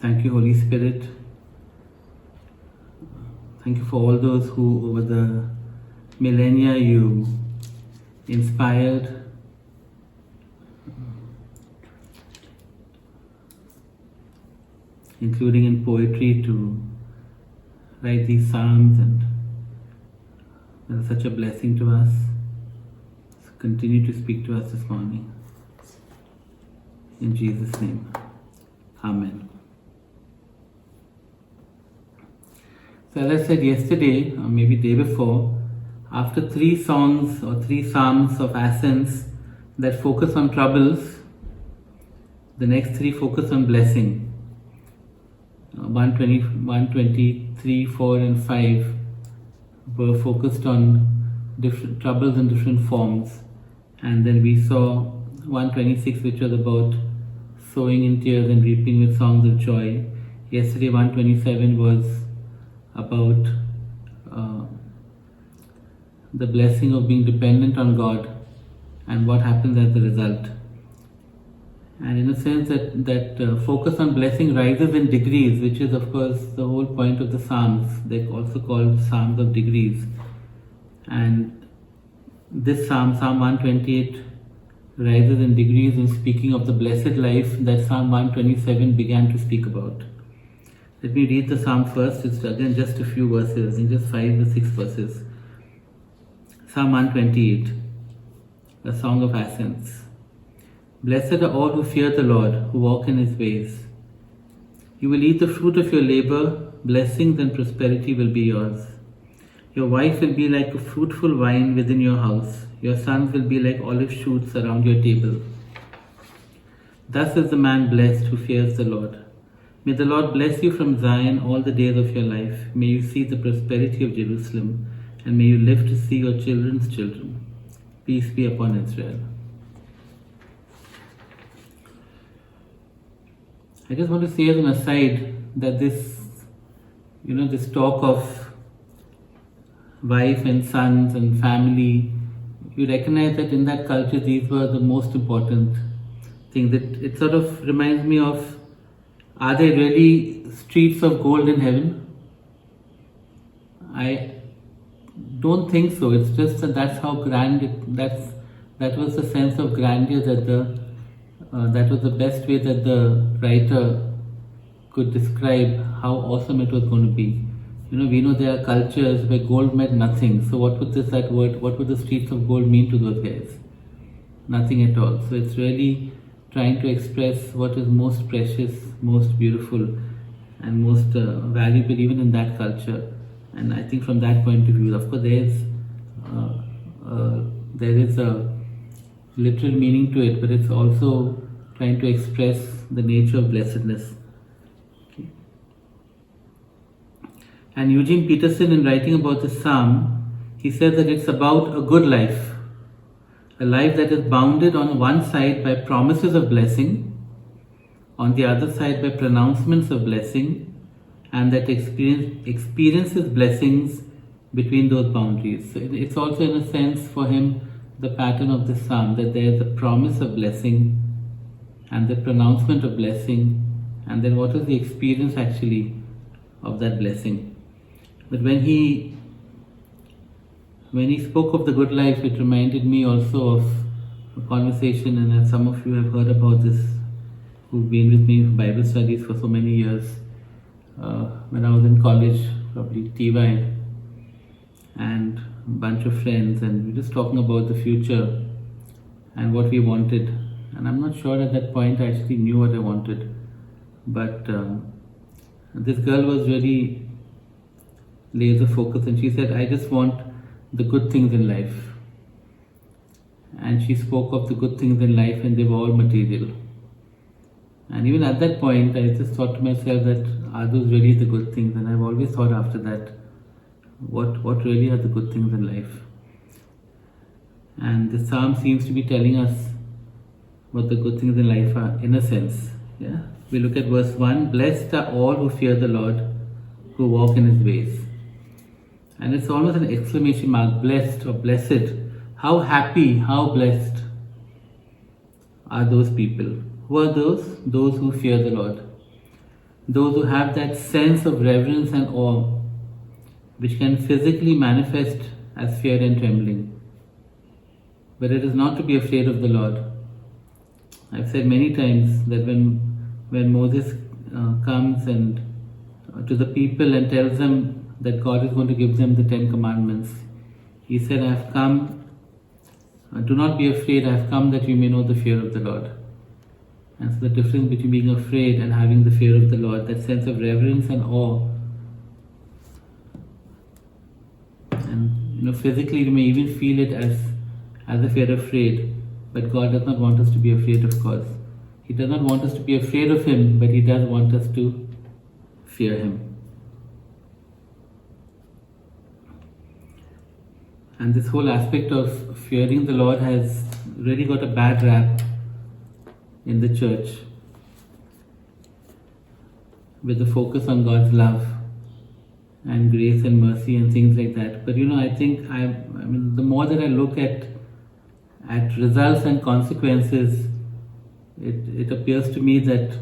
Thank you, Holy Spirit. Thank you for all those who, over the millennia, you inspired, including in poetry, to write these psalms, and they're such a blessing to us. So continue to speak to us this morning. In Jesus' name, Amen. So as I said yesterday, or maybe day before, after 3 songs or 3 psalms of ascents that focus on troubles, the next 3 focus on blessing. 123, 4 and 5 were focused on different troubles in different forms. And then we saw 126, which was about sowing in tears and reaping with songs of joy. Yesterday 127 was about the blessing of being dependent on God and what happens as a result. And in a sense that focus on blessing rises in degrees, which is of course the whole point of the Psalms. They're also called Psalms of degrees. And this Psalm 128, rises in degrees in speaking of the blessed life that Psalm 127 began to speak about. Let me read the Psalm first. It's again just a few verses, in just 5 or 6 verses. Psalm 128, a song of ascents. Blessed are all who fear the Lord, who walk in His ways. You will eat the fruit of your labor, blessings and prosperity will be yours. Your wife will be like a fruitful vine within your house. Your sons will be like olive shoots around your table. Thus is the man blessed who fears the Lord. May the Lord bless you from Zion all the days of your life. May you see the prosperity of Jerusalem, and may you live to see your children's children. Peace be upon Israel. I just want to say as an aside that this talk of wife and sons and family, you recognize that in that culture these were the most important things. It sort of reminds me of, are there really streets of gold in heaven? I don't think so. It's just that's how grand that was the sense of grandeur that was the best way that the writer could describe how awesome it was going to be. We know there are cultures where gold meant nothing. So what would what would the streets of gold mean to those guys? Nothing at all. So it's really trying to express what is most precious, most beautiful, and most valuable even in that culture. And I think from that point of view, of course, there is a literal meaning to it, but it's also trying to express the nature of blessedness. Okay. And Eugene Peterson, in writing about this psalm, he says that it's about a good life, a life that is bounded on one side by promises of blessing, on the other side by pronouncements of blessing, and that experiences blessings between those boundaries. So it's also, in a sense, for him, the pattern of this psalm, that there is a promise of blessing and the pronouncement of blessing, and then what is the experience actually of that blessing. But when he spoke of the good life, it reminded me also of a conversation, and as some of you have heard about this, who've been with me for Bible studies for so many years, when I was in college, probably TY, and a bunch of friends, and we were just talking about the future and what we wanted. And I'm not sure at that point I actually knew what I wanted, but this girl was really laser focused, and she said, I just want the good things in life. And she spoke of the good things in life, and they were all material. And even at that point, I just thought to myself that, are those really the good things? And I've always thought after that, what really are the good things in life? And the psalm seems to be telling us what the good things in life are, in a sense. Yeah. We look at verse 1, blessed are all who fear the Lord, who walk in His ways. And it's almost an exclamation mark, blessed or blessed. How happy, how blessed are those people. Who are those? Those who fear the Lord. those who have that sense of reverence and awe, which can physically manifest as fear and trembling. But it is not to be afraid of the Lord. I've said many times that when Moses comes and to the people and tells them that God is going to give them the 10 commandments, he said, I have come, do not be afraid, I have come that you may know the fear of the Lord. And so the difference between being afraid and having the fear of the Lord, that sense of reverence and awe. And physically you may even feel it as if you're afraid, but God does not want us to be afraid, of course. He does not want us to be afraid of Him, but He does want us to fear Him. And this whole aspect of fearing the Lord has really got a bad rap in the church, with the focus on God's love and grace and mercy and things like that. But I think the more that I look at results and consequences, it appears to me that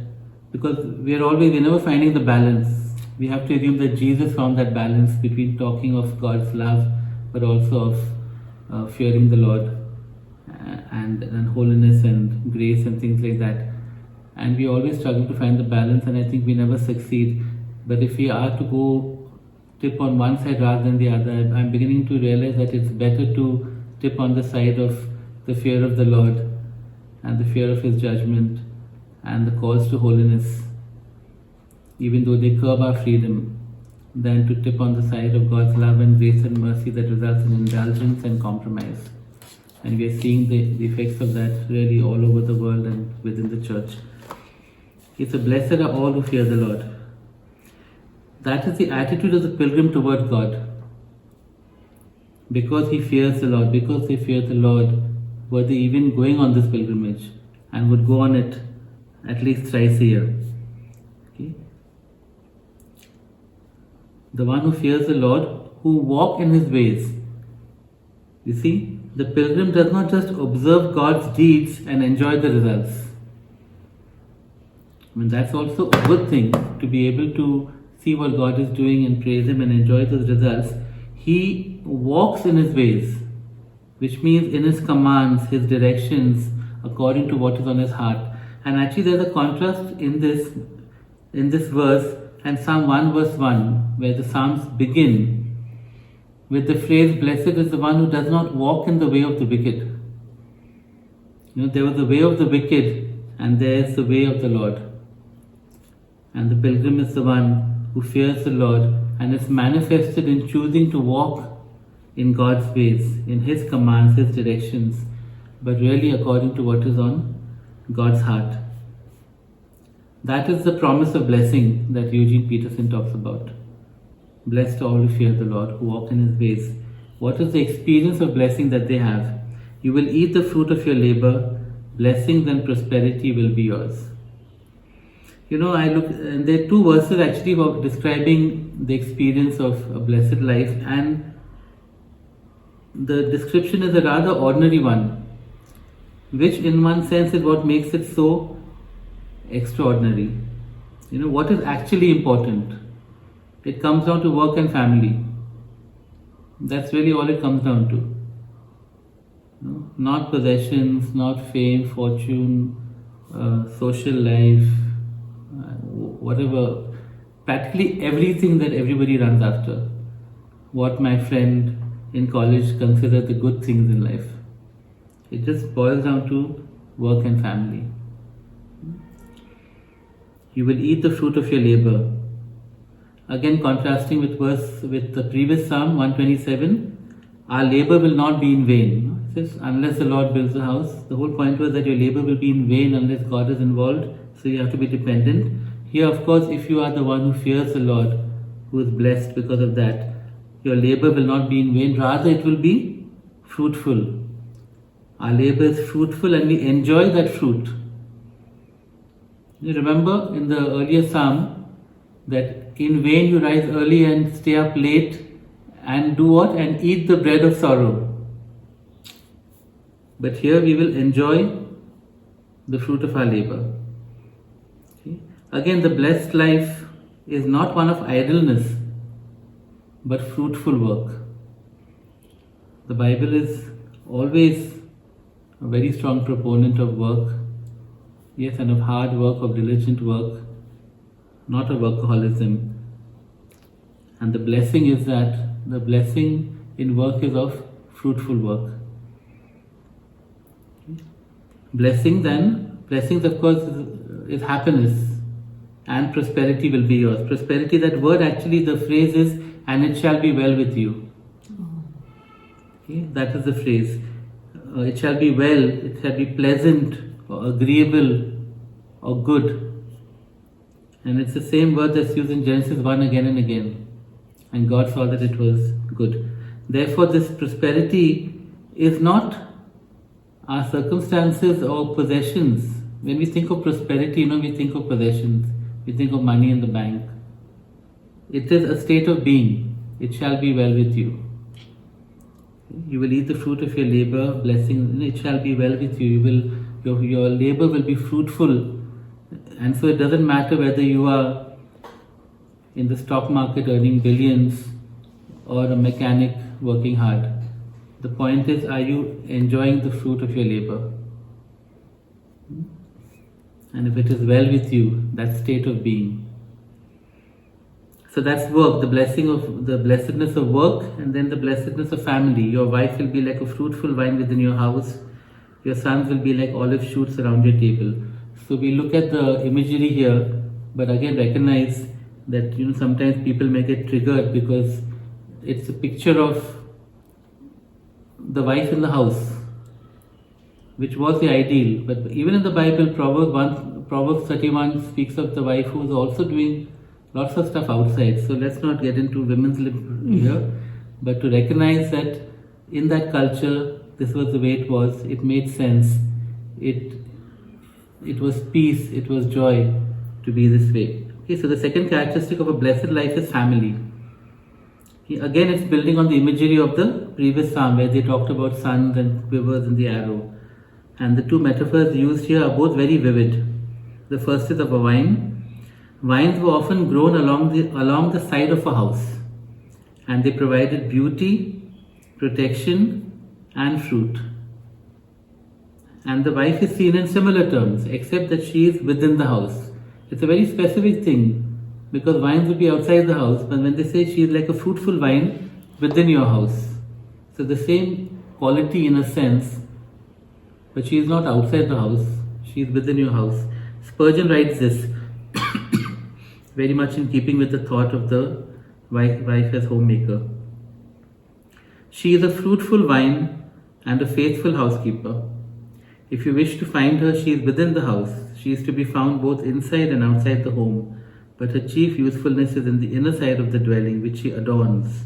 because we're never finding the balance. We have to assume that Jesus found that balance between talking of God's love, but also of fearing the Lord and holiness and grace and things like that. And we always struggle to find the balance, and I think we never succeed. But if we are to go tip on one side rather than the other, I'm beginning to realize that it's better to tip on the side of the fear of the Lord and the fear of His judgment and the calls to holiness, even though they curb our freedom, than to tip on the side of God's love and grace and mercy that results in indulgence and compromise. And we are seeing the effects of that really all over the world and within the church. It's a blessed are all who fear the Lord. That is the attitude of the pilgrim toward God. Because he fears the Lord, because they fear the Lord, were they even going on this pilgrimage and would go on it at least thrice a year. Okay? The one who fears the Lord, who walk in His ways. You see, the pilgrim does not just observe God's deeds and enjoy the results. That's also a good thing, to be able to see what God is doing and praise Him and enjoy those results. He walks in His ways, which means in His commands, His directions, according to what is on His heart. And actually there's a contrast in this verse and Psalm 1 verse 1, where the Psalms begin with the phrase, blessed is the one who does not walk in the way of the wicked. There was the way of the wicked and there is the way of the Lord. And the pilgrim is the one who fears the Lord and is manifested in choosing to walk in God's ways, in His commands, His directions, but really according to what is on God's heart. That is the promise of blessing that Eugene Peterson talks about. Blessed all who fear the Lord, who walk in His ways. What is the experience of blessing that they have? You will eat the fruit of your labor. Blessings and prosperity will be yours. I look, and there are two verses actually about describing the experience of a blessed life, and the description is a rather ordinary one, which in one sense is what makes it so extraordinary. What is actually important? It comes down to work and family. That's really all it comes down to. Not possessions, not fame, fortune, social life, whatever, practically everything that everybody runs after. What my friend in college considered the good things in life. It just boils down to work and family. You will eat the fruit of your labor. Again, contrasting with the previous Psalm 127, our labor will not be in vain. It says, unless the Lord builds the house. The whole point was that your labor will be in vain unless God is involved, so you have to be dependent. Here, of course, if you are the one who fears the Lord, who is blessed because of that, your labor will not be in vain, rather it will be fruitful. Our labor is fruitful and we enjoy that fruit. You remember in the earlier Psalm that in vain you rise early and stay up late and do what? And eat the bread of sorrow. But here we will enjoy the fruit of our labor. Okay? Again, the blessed life is not one of idleness, but fruitful work. The Bible is always a very strong proponent of work, yes, and of hard work, of diligent work, not of workaholism. And the blessing is that the blessing in work is of fruitful work. Blessings of course is happiness and prosperity will be yours. Prosperity, that word actually, the phrase is, and it shall be well with you. Okay, that is the phrase. It shall be well, it shall be pleasant or agreeable or good. And it's the same word that's used in Genesis 1 again and again. And God saw that it was good. Therefore, this prosperity is not our circumstances or possessions. When we think of prosperity, we think of possessions. We think of money in the bank. It is a state of being. It shall be well with you. You will eat the fruit of your labor, blessing. It shall be well with you. Your labor will be fruitful. And so it doesn't matter whether you are in the stock market earning billions or a mechanic working hard. The point is, are you enjoying the fruit of your labor? And if it is well with you, that state of being. So that's work, the blessedness of work, and then the blessedness of family. Your wife will be like a fruitful vine within your house. Your sons will be like olive shoots around your table. So we look at the imagery here, but again recognize that sometimes people may get triggered because it's a picture of the wife in the house, which was the ideal. But even in the Bible, Proverbs 31 speaks of the wife who is also doing lots of stuff outside. So let's not get into women's lib here, but to recognize that in that culture, this was the way it was. It made sense. It was peace. It was joy to be this way. Okay, so the second characteristic of a blessed life is family. Again, it's building on the imagery of the previous psalm where they talked about suns and quivers and the arrow. And the two metaphors used here are both very vivid. The first is of a vine. Vines were often grown along the side of a house, and they provided beauty, protection, and fruit. And the wife is seen in similar terms, except that she is within the house. It's a very specific thing, because vines would be outside the house, but when they say she is like a fruitful vine within your house. So the same quality in a sense, but she is not outside the house, she is within your house. Spurgeon writes this, very much in keeping with the thought of the wife as homemaker. She is a fruitful vine and a faithful housekeeper. If you wish to find her, she is within the house. She is to be found both inside and outside the home, but her chief usefulness is in the inner side of the dwelling, which she adorns.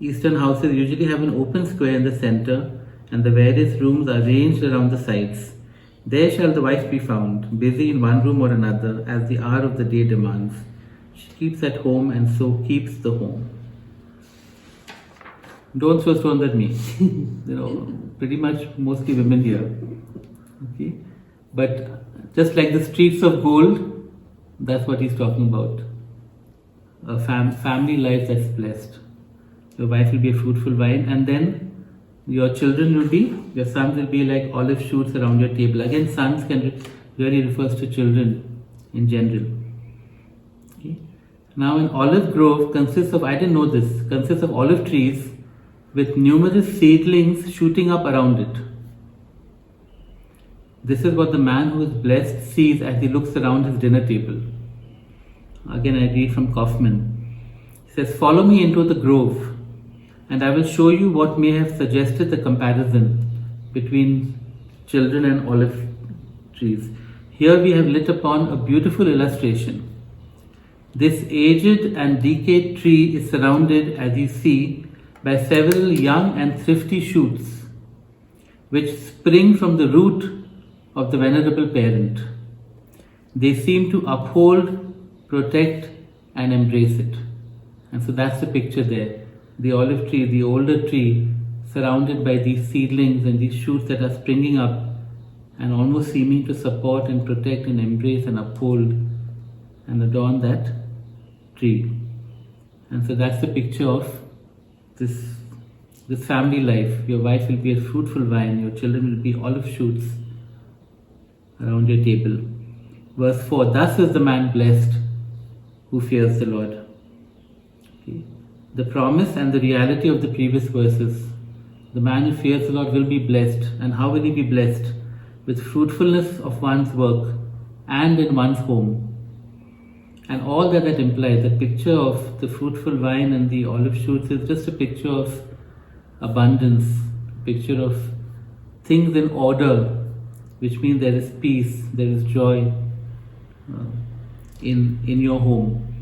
Eastern houses usually have an open square in the center, and the various rooms are ranged around the sides. There shall the wife be found, busy in one room or another, as the hour of the day demands. She keeps at home and so keeps the home. Don't throw stones at me. Pretty much mostly women here. Okay, but just like the streets of gold, that's what he's talking about. A family life that's blessed. Your wife will be a fruitful vine, and then your sons will be like olive shoots around your table. Again, sons really refers to children in general. Okay. Now, an olive grove consists of olive trees with numerous seedlings shooting up around it. This is what the man who is blessed sees as he looks around his dinner table. Again, I read from Kaufman. He says, "Follow me into the grove, and I will show you what may have suggested the comparison between children and olive trees. Here we have lit upon a beautiful illustration. This aged and decayed tree is surrounded, as you see, by several young and thrifty shoots, which spring from the root of the venerable parent. They seem to uphold, protect, and embrace it." And so that's the picture there. The olive tree, the older tree, surrounded by these seedlings and these shoots that are springing up and almost seeming to support and protect and embrace and uphold and adorn that tree. And so that's the picture of this family life. Your wife will be a fruitful vine, your children will be olive shoots around your table. Verse 4, thus is the man blessed who fears the Lord. Okay. The promise and the reality of the previous verses. The man who fears the Lord will be blessed. And how will he be blessed? With fruitfulness of one's work and in one's home. And all that implies, the picture of the fruitful vine and the olive shoots is just a picture of abundance, a picture of things in order, which means there is peace, there is joy in your home.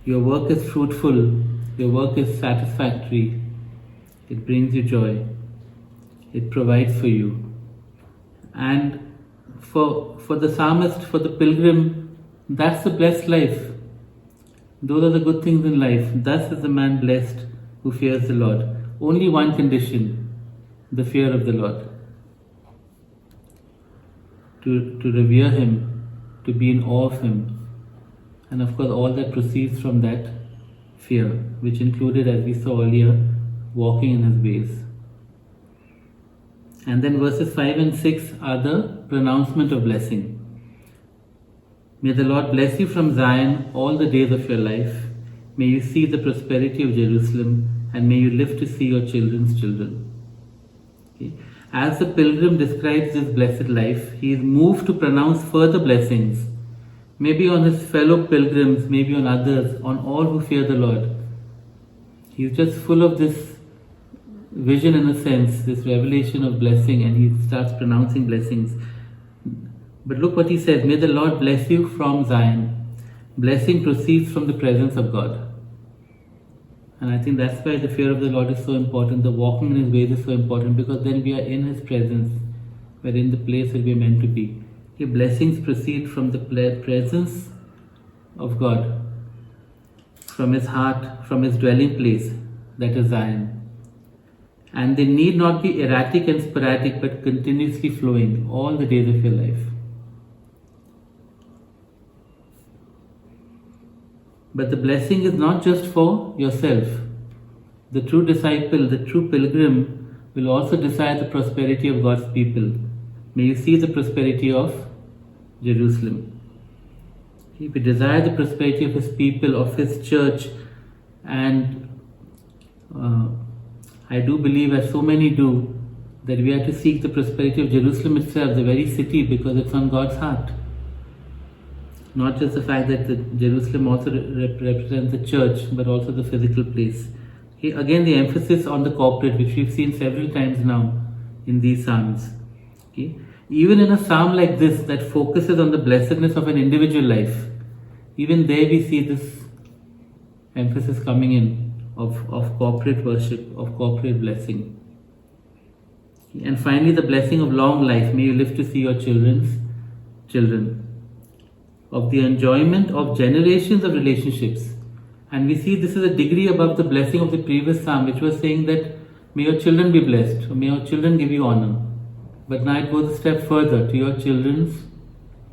Your work is fruitful, your work is satisfactory, it brings you joy, it provides for you. And for the psalmist, for the pilgrim, that's the blessed life. Those are the good things in life. Thus is the man blessed who fears the Lord. Only one condition, the fear of the Lord. To revere Him, to be in awe of Him. And of course all that proceeds from that fear, which included, as we saw earlier, walking in His ways. And then verses 5 and 6 are the pronouncement of blessing. May the Lord bless you from Zion all the days of your life. May you see the prosperity of Jerusalem, and may you live to see your children's children. Okay. As the pilgrim describes this blessed life, he is moved to pronounce further blessings, maybe on his fellow pilgrims, maybe on others, on all who fear the Lord. He is just full of this vision, in a sense, this revelation of blessing, and he starts pronouncing blessings. But look what he says, may the Lord bless you from Zion. Blessing proceeds from the presence of God. And I think that's why the fear of the Lord is so important. The walking in His ways is so important, because then we are in His presence. We're in the place where we are meant to be. Your blessings proceed from the presence of God, from His heart, from His dwelling place, that is Zion. And they need not be erratic and sporadic, but continuously flowing all the days of your life. But the blessing is not just for yourself. The true disciple, the true pilgrim, will also desire the prosperity of God's people. May you see the prosperity of Jerusalem. We desire the prosperity of His people, of His church, and I do believe, as so many do, that we have to seek the prosperity of Jerusalem itself, the very city, because it's on God's heart. Not just the fact that Jerusalem also represents the church, but also the physical place. Okay, again, the emphasis on the corporate, which we've seen several times now in these psalms. Okay. Even in a psalm like this that focuses on the blessedness of an individual life, even there we see this emphasis coming in of corporate worship, of corporate blessing. And finally, the blessing of long life. May you live to see your children's children. Of the enjoyment of generations of relationships. And we see this is a degree above the blessing of the previous psalm, which was saying that may your children be blessed, or may your children give you honor. But now it goes a step further, to your children's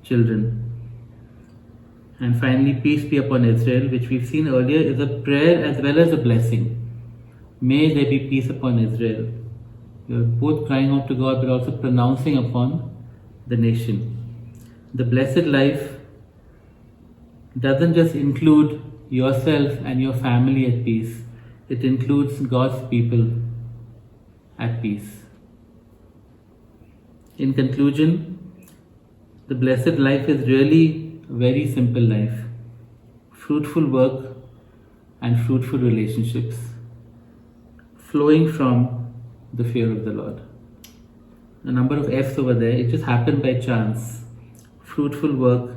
children. And finally, peace be upon Israel, which we've seen earlier is a prayer as well as a blessing. May there be peace upon Israel. You're both crying out to God, but also pronouncing upon the nation. The blessed life doesn't just include yourself and your family at peace. It includes God's people at peace. In conclusion, the blessed life is really a very simple life. Fruitful work and fruitful relationships flowing from the fear of the Lord. A number of F's over there, it just happened by chance. Fruitful work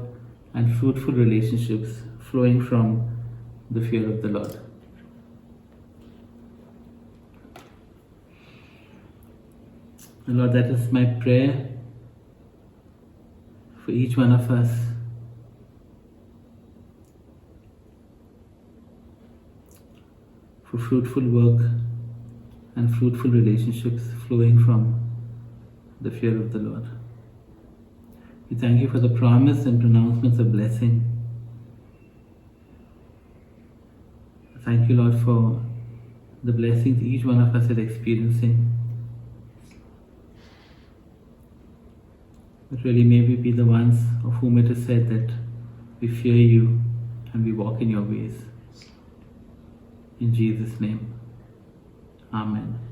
and fruitful relationships flowing from the fear of the Lord. And Lord, that is my prayer for each one of us. For fruitful work and fruitful relationships flowing from the fear of the Lord. We thank you for the promise and pronouncements of blessing. Thank you, Lord, for the blessings each one of us is experiencing. But really, may we be the ones of whom it is said that we fear you and we walk in your ways. In Jesus' name, Amen.